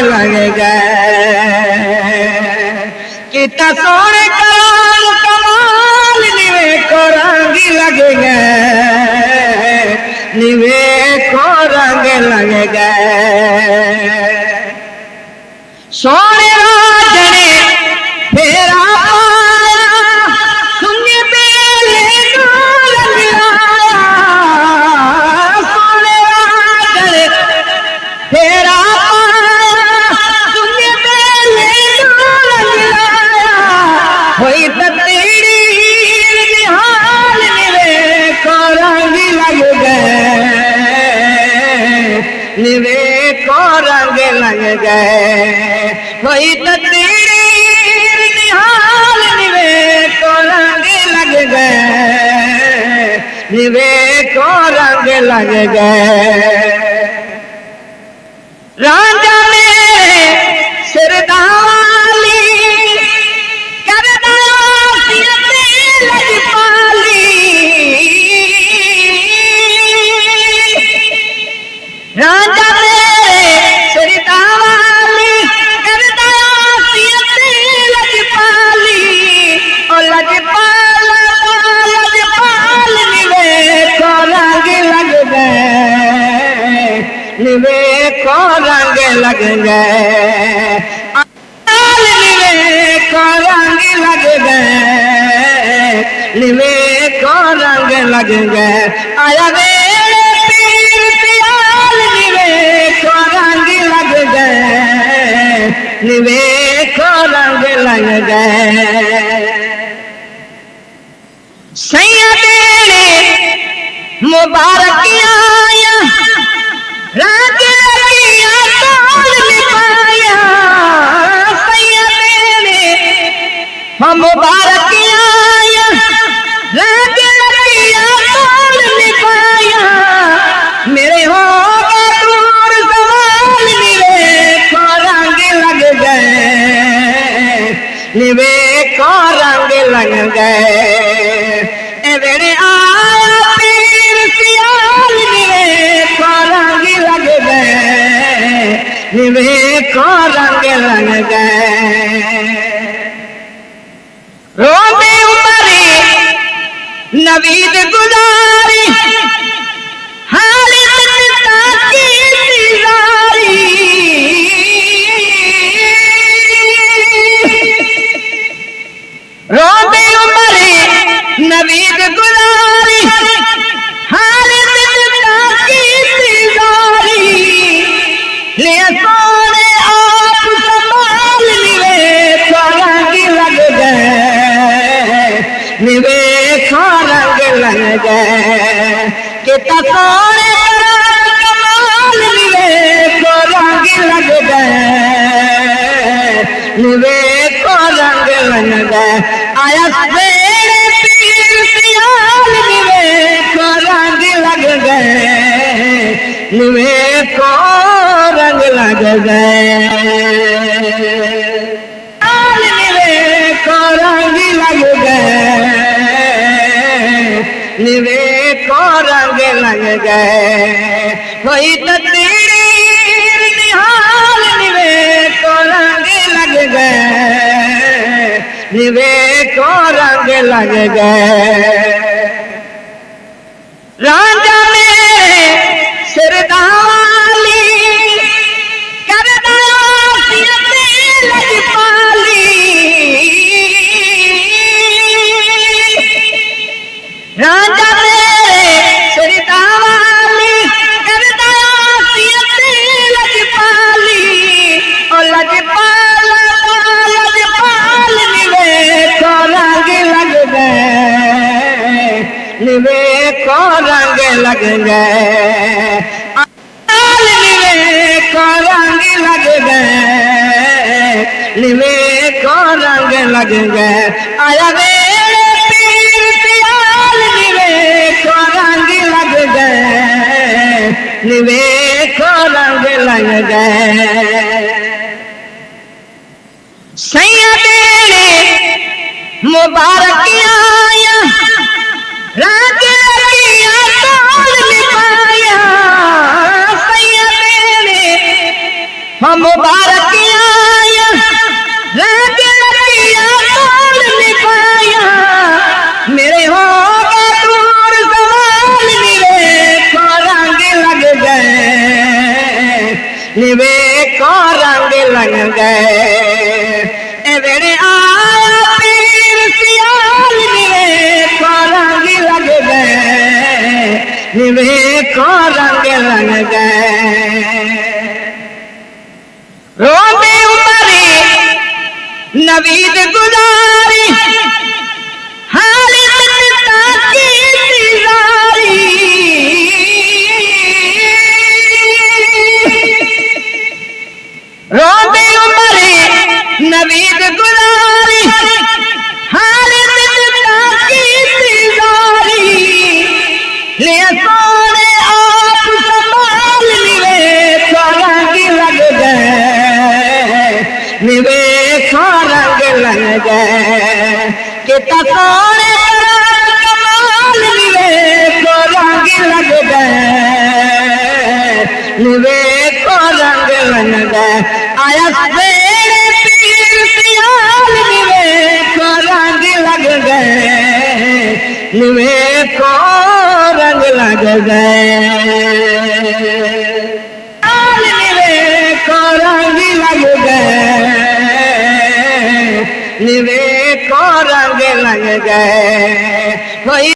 लग गए कितना सोने कराल कमाल निवे को रंग लग गए निवे को रंग लग गए सोने राजने फेरा निवे को रंग लग गए कोई तकदीर निहाल निवे को रंग लग गए निवे को रंग लग गए राजा मेरे सिरदाली कर राजा मेरे सरितावाली करदा लजपाली और लजपाल निवे को रंग लग गए निवे को रंग लग गए निवे को रंग लग गए निवे को रंग लग गए आया निवे को रंग लग गए सैया तेरे मुबारकियां रागिया तोल निभाया सैया तेरे हम मुबारकियां रागिया तोल निभाया मेरे हो निवे को रंग लग गए एवरे आया पीर सियाल निवे को रंग लग गए निवे को रंग लग गए रोमे उमरी नवीद गुजारी हाली ताकी सिजारी रोबे उमरी नवीद गुलारी हालिद ताकी सिजारी ले सोने आप संभाल निवे को रंग लग गए निवे को रंग लग गए कितना सोने कमाल निवे को रंग लग गए निवे को रंग लग गए आया मेरे पीर सियाल निवे को रंग लग गए निवे को रंग लग गए निवे को रंग लग गए निवे को रंग लग गए कोई तकदीर निहाल निवे को रंग लग गए निवे को रंग लग गए राजा मेरे सिरदाली करदा लजपाली राजा मेरे सिरदाली करदा लजपाली और लजपाल निवे को रंग लग गए निवे को रंग लग गए निवे को रंग लग गए आया मेरे पीर सियाल निवे को रंग लग गए निवे को रंग लग गए सैया तेरे मुबारकियां रागिया तोल निभाया सैया तेरे हम मुबारक गए एवेड़े आया पीर सियाल निवे को रंग लग गए निवे को रंग लग गए रोंदी उमरी नवीद गुजारी रोंदी उमरी नवीद गुजारी हालिद की तिजारी ले सोने आप संभाल निवे को रंग लग गए निवे को रंग लग गए कि तसोने कमाल निवे को रंग लग गए निवे को रंग लग गए आया पीर सियाल निवे को रंग लग गए निवे को रंग लग गए निवे को रंग लग गए निवे को रंग लग गए।